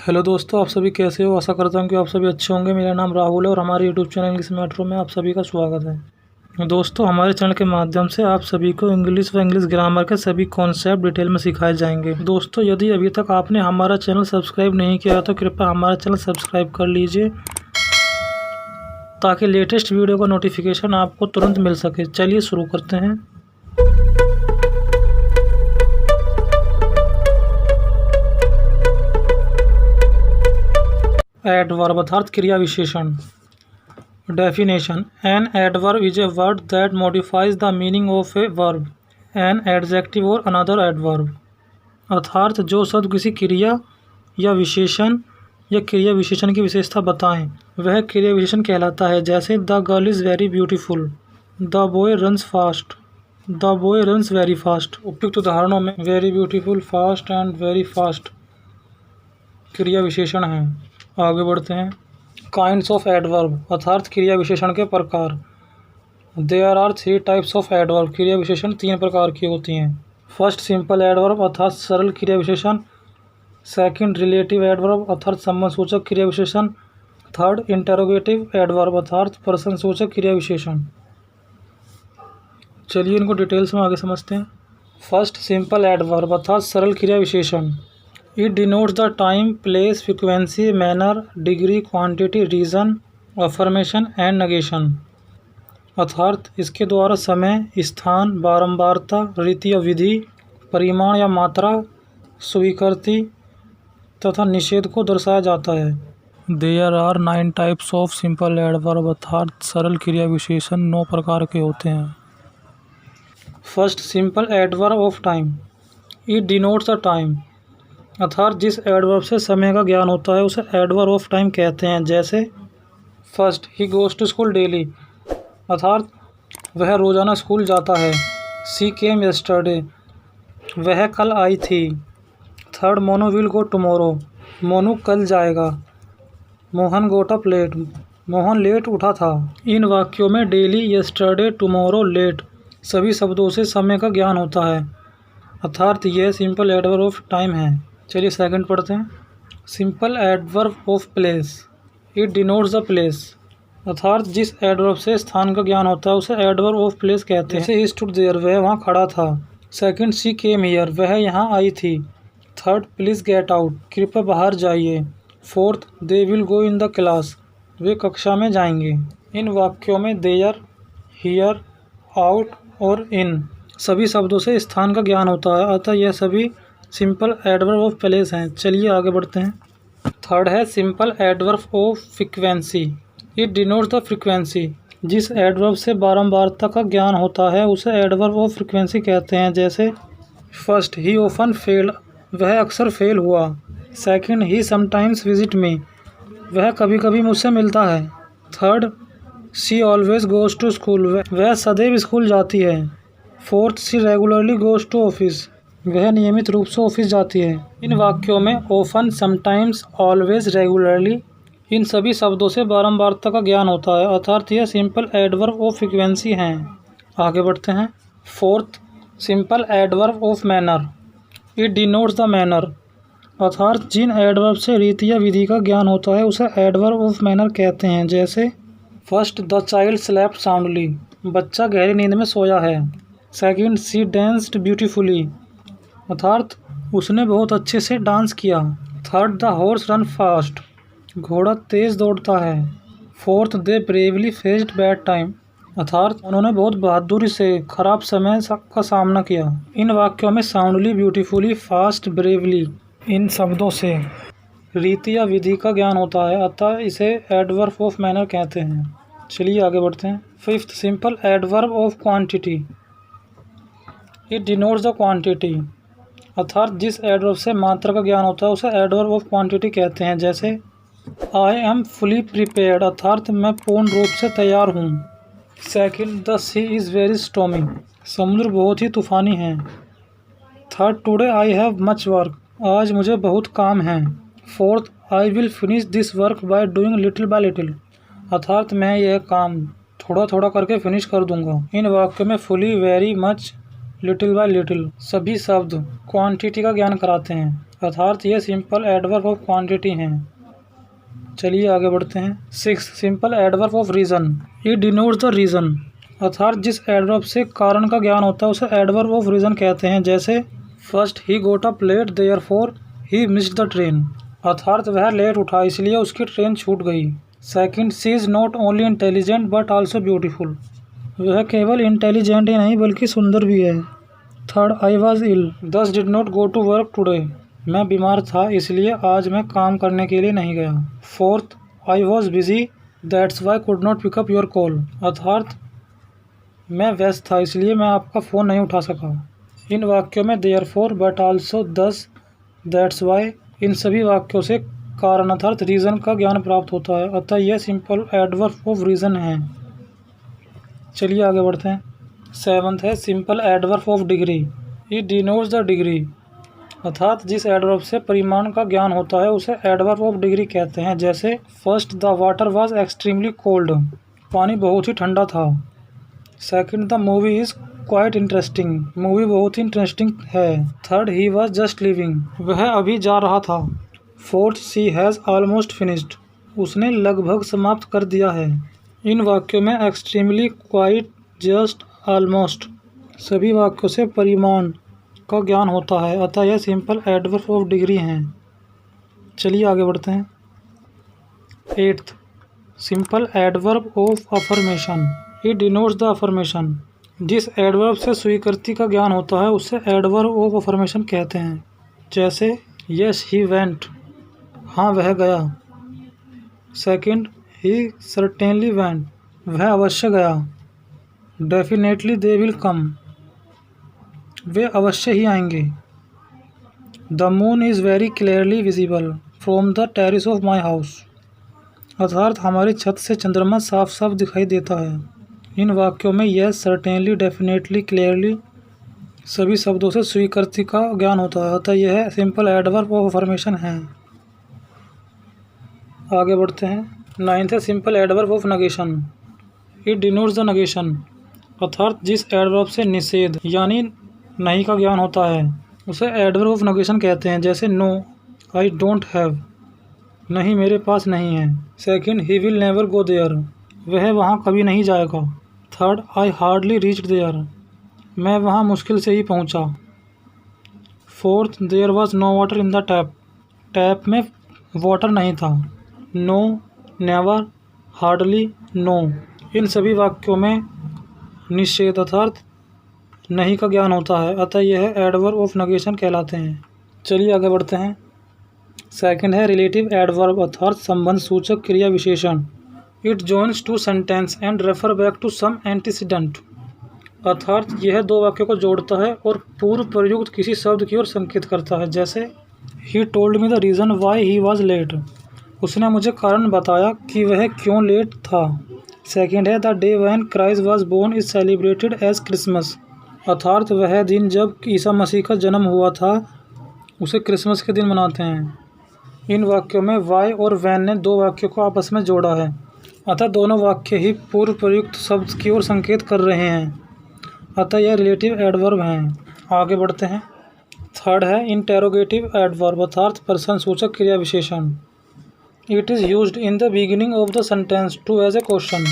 Hello दोस्तों, आप सभी कैसे हो। आशा करता हूँ कि आप सभी अच्छे होंगे। मेरा नाम राहुल है और हमारे यूट्यूब चैनल इंग्लिश मेट्रो में आप सभी का स्वागत है। दोस्तों, हमारे चैनल के माध्यम से आप सभी को इंग्लिश व इंग्लिश ग्रामर के सभी कॉन्सेप्ट डिटेल में सिखाए जाएंगे। दोस्तों, यदि अभी तक आपने हमारा चैनल सब्सक्राइब नहीं किया तो कृपया हमारा चैनल सब्सक्राइब कर लीजिए ताकि लेटेस्ट वीडियो का नोटिफिकेशन आपको तुरंत मिल सके। चलिए शुरू करते हैं। एडवर्ब अर्थात क्रिया विशेषण। Definition: an adverb is a word that modifies the meaning of a verb, an adjective और अनदर एडवर्ब। अर्थात जो शब्द किसी क्रिया या विशेषण या क्रिया विशेषण की विशेषता बताएं वह क्रिया विशेषण कहलाता है। जैसे the girl is very beautiful, the boy runs fast, the boy runs very fast. उपयुक्त उदाहरणों में very beautiful, fast and very fast क्रिया विशेषण हैं। आगे बढ़ते हैं। काइंड्स ऑफ एडवर्ब अर्थात क्रिया विशेषण के प्रकार। There are 3 types of adverb. क्रिया विशेषण 3 प्रकार की होती हैं। फर्स्ट, सिंपल एडवर्ब अर्थात सरल क्रिया विशेषण। सेकंड, रिलेटिव एडवर्ब अर्थात संबंधसूचक क्रिया विशेषण। थर्ड, इंटरोगेटिव एडवर्ब अर्थात प्रश्नसूचक क्रिया विशेषण। चलिए इनको डिटेल्स में आगे समझते हैं। फर्स्ट, सिंपल एडवर्ब अर्थात सरल क्रिया विशेषण। It denotes the time, place, frequency, manner, degree, quantity, reason, affirmation and negation। अर्थात इसके द्वारा समय, स्थान, बारंबारता, रीति या विधि, परिमाण या मात्रा, स्वीकृति तथा निषेध को दर्शाया जाता है। There are 9 types of simple adverb अर्थात सरल क्रिया विशेषण 9 प्रकार के होते हैं। First, simple adverb of time. It denotes the time अर्थात जिस एडवर्ब से समय का ज्ञान होता है उसे एडवर्ब ऑफ टाइम कहते हैं। जैसे first, he goes to school daily अर्थात वह रोज़ाना स्कूल जाता है। सी केम यस्टरडे वह कल आई थी। Third, Monu will go tomorrow Monu कल जाएगा। Mohan got up late Mohan late उठा था। इन वाक्यों में डेली, यस्टरडे, टुमारो, लेट सभी शब्दों से समय का ज्ञान होता है अर्थात यह सिंपल एडवर्ब ऑफ टाइम है। चलिए सेकंड पढ़ते हैं। Simple adverb of place. It denotes the place अर्थात जिस एडवर्ब से स्थान का ज्ञान होता है उसे एडवर्ब ऑफ प्लेस कहते हैं। जैसे ही स्टूड देयर वह वहाँ खड़ा था। सेकंड, शी केम हियर वह यहाँ आई थी। थर्ड, प्लीज़ गेट आउट कृपया बाहर जाइए। Fourth, they will go in the class वे कक्षा में जाएंगे। इन वाक्यों में देयर, हियर, आउट और इन सभी शब्दों से स्थान का ज्ञान होता है अतः यह सभी सिंपल एडवर्ब ऑफ प्लेस हैं। चलिए आगे बढ़ते हैं। थर्ड है simple adverb of frequency. It denotes the frequency जिस एडवर्ब से बारंबारता का ज्ञान होता है उसे एडवर्ब ऑफ फ्रीक्वेंसी कहते हैं। जैसे फर्स्ट, ही ऑफन फेल्ड वह अक्सर फेल हुआ। Second, he sometimes visit me वह कभी कभी मुझसे मिलता है। Third, she always goes to school वह सदैव स्कूल जाती है। Fourth, she regularly goes to office वह नियमित रूप से ऑफिस जाती है। इन वाक्यों में often, sometimes, always, regularly in सभी शब्दों से बारंबारता का ज्ञान होता है अर्थात यह सिंपल एडवर्ब ऑफ फ्रीक्वेंसी हैं। आगे बढ़ते हैं। Fourth, simple adverb of manner. It denotes the manner अर्थात जिन एडवर्ब से रीति या विधि का ज्ञान होता है उसे एडवर्ब ऑफ मैनर कहते हैं। जैसे first, the child slept soundly बच्चा गहरी नींद में सोया है। सेकंड, शी डांस्ड ब्यूटीफुली अर्थात उसने बहुत अच्छे से डांस किया। Third, the horse run fast घोड़ा तेज दौड़ता है। फोर्थ, दे ब्रेवली फेस्ड बैड टाइम अर्थात उन्होंने बहुत बहादुरी से खराब समय का सामना किया। इन वाक्यों में साउंडली, ब्यूटीफुली, फास्ट, ब्रेवली इन शब्दों से रीति या विधि का ज्ञान होता है अतः इसे एडवर्ब ऑफ मैनर कहते हैं। चलिए आगे बढ़ते हैं। Fifth, simple adverb of quantity. It denotes the quantity अर्थात जिस एडवर्ब से मात्रा का ज्ञान होता है उसे एडवर्ब ऑफ क्वांटिटी कहते हैं। जैसे आई एम फुली प्रिपेयर्ड अर्थात मैं पूर्ण रूप से तैयार हूँ। Second, the sea is very stormy समुद्र बहुत ही तूफानी है। Third, today I have much work आज मुझे बहुत काम है। Fourth, I will finish this work by doing little by little अर्थात मैं यह काम थोड़ा थोड़ा करके फिनिश कर दूंगा। इन वाक्यों में fully, very, much, little by little सभी शब्द क्वांटिटी का ज्ञान कराते हैं अर्थात ये सिंपल एडवर्ब ऑफ क्वांटिटी हैं। चलिए आगे बढ़ते हैं। 6 simple adverb of reason. It denotes the reason, अर्थात जिस एडवर्ब से कारण का ज्ञान होता है उसे एडवर्ब ऑफ रीज़न कहते हैं। जैसे first he got up late therefore he missed the train, अर्थात वह लेट उठा इसलिए उसकी ट्रेन छूट गई। Second, she is not only intelligent but also beautiful, वह केवल इंटेलिजेंट ही नहीं बल्कि सुंदर भी है। Third, I was ill thus did not go to work today, मैं बीमार था इसलिए आज मैं काम करने के लिए नहीं गया। Fourth, I was busy that's why could not pickup your call, अर्थात मैं व्यस्त था इसलिए मैं आपका फ़ोन नहीं उठा सका। इन वाक्यों में देयरफॉर, बट आल्सो, दस, दैट्स वाई, इन सभी वाक्यों से कारण अर्थात रीज़न का ज्ञान प्राप्त होता है। अतः यह सिंपल एडवर्ब ऑफ रीज़न है। चलिए आगे बढ़ते हैं। 7th है simple adverb of degree. It denotes the degree, अर्थात जिस एडवर्ब से परिमाण का ज्ञान होता है उसे एडवर्ब ऑफ डिग्री कहते हैं। जैसे first, the water was extremely cold, पानी बहुत ही ठंडा था। Second, the movie is quite interesting, movie बहुत ही इंटरेस्टिंग है। Third, he was just living, वह अभी जा रहा था। Fourth, she has almost finished, उसने लगभग समाप्त कर दिया है। इन वाक्यों में एक्सट्रीमली, क्वाइट, जस्ट, ऑलमोस्ट सभी वाक्यों से परिमाण का ज्ञान होता है। अतः यह सिंपल एडवर्ब ऑफ डिग्री हैं। चलिए आगे बढ़ते हैं। 8th simple adverb of affirmation. It denotes the affirmation, जिस एडवर्ब से स्वीकृति का ज्ञान होता है उसे एडवर्ब ऑफ अफर्मेशन कहते हैं। जैसे यस ही वेंट, हाँ वह गया। सेकंड, ही सर्टेनली वेंट, वह अवश्य गया। डेफिनेटली दे विल कम, वे अवश्य ही आएंगे। The moon is very clearly visible from the terrace of my house, अर्थात हमारी छत से चंद्रमा साफ साफ दिखाई देता है। इन वाक्यों में यस, सर्टेनली, डेफिनेटली, क्लियरली सभी शब्दों से स्वीकृति का ज्ञान होता है। अतः यह सिंपल एडवर्ब ऑफ अफर्मेशन है। आगे बढ़ते हैं। 9th है simple adverb of negation. It denotes the negation, अर्थात जिस एडवर्ब से निषेध यानी नहीं का ज्ञान होता है उसे एडवर्ब ऑफ नेगेशन कहते हैं। जैसे नो, आई डोंट हैव, नहीं मेरे पास नहीं है। Second, he will never go there, वह वहाँ कभी नहीं जाएगा। Third, I hardly reached there, मैं वहाँ मुश्किल से ही पहुँचा। Fourth, there was no water in the tap, tap में वाटर नहीं था। नो, नेवर, हार्डली, नो इन सभी वाक्यों में निषेध अर्थात नहीं का ज्ञान होता है। अतः यह एडवर्ब ऑफ नेगेशन कहलाते हैं। चलिए आगे बढ़ते हैं। सेकंड है रिलेटिव एडवर्ब, अर्थात संबंध सूचक क्रिया विशेषण। It joins two sentence and refer back to some antecedent, अर्थात यह दो वाक्यों को जोड़ता है और पूर्व प्रयुक्त किसी शब्द की ओर संकेत करता है। जैसे he told me the reason why he was late, उसने मुझे कारण बताया कि वह क्यों लेट था। सेकंड है the day when Christ was born is celebrated as Christmas, अर्थात वह दिन जब ईसा मसीह का जन्म हुआ था उसे क्रिसमस के दिन मनाते हैं। इन वाक्यों में वाई और वैन ने दो वाक्यों को आपस में जोड़ा है, अतः दोनों वाक्य ही पूर्व प्रयुक्त शब्द की ओर संकेत कर रहे हैं। अतः यह रिलेटिव एडवर्ब हैं। आगे बढ़ते हैं। थर्ड है इंटेरोगेटिव एडवर्ब, अर्थात प्रश्न सूचक क्रिया विशेषण। It is used in the beginning of the sentence to as a question,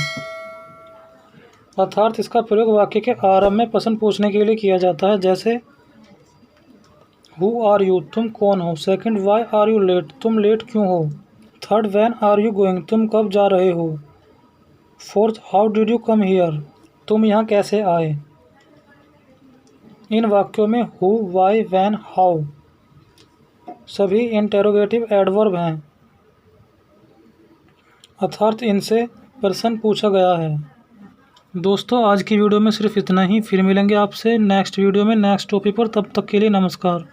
अर्थात इसका प्रयोग वाक्य के आरंभ में प्रश्न पूछने के लिए किया जाता है। जैसे हु आर यू, तुम कौन हो। Second, why are you late, तुम लेट क्यों हो। Third, when are you going, तुम कब जा रहे हो। Fourth, how did you come here, तुम यहाँ कैसे आए। इन वाक्यों में हु, वाई, व्हेन, हाउ सभी इंटेरोगेटिव एडवर्ब हैं, अर्थात इनसे प्रश्न पूछा गया है। दोस्तों आज की वीडियो में सिर्फ इतना ही, फिर मिलेंगे आपसे नेक्स्ट वीडियो में नेक्स्ट टॉपिक पर। तब तक के लिए नमस्कार।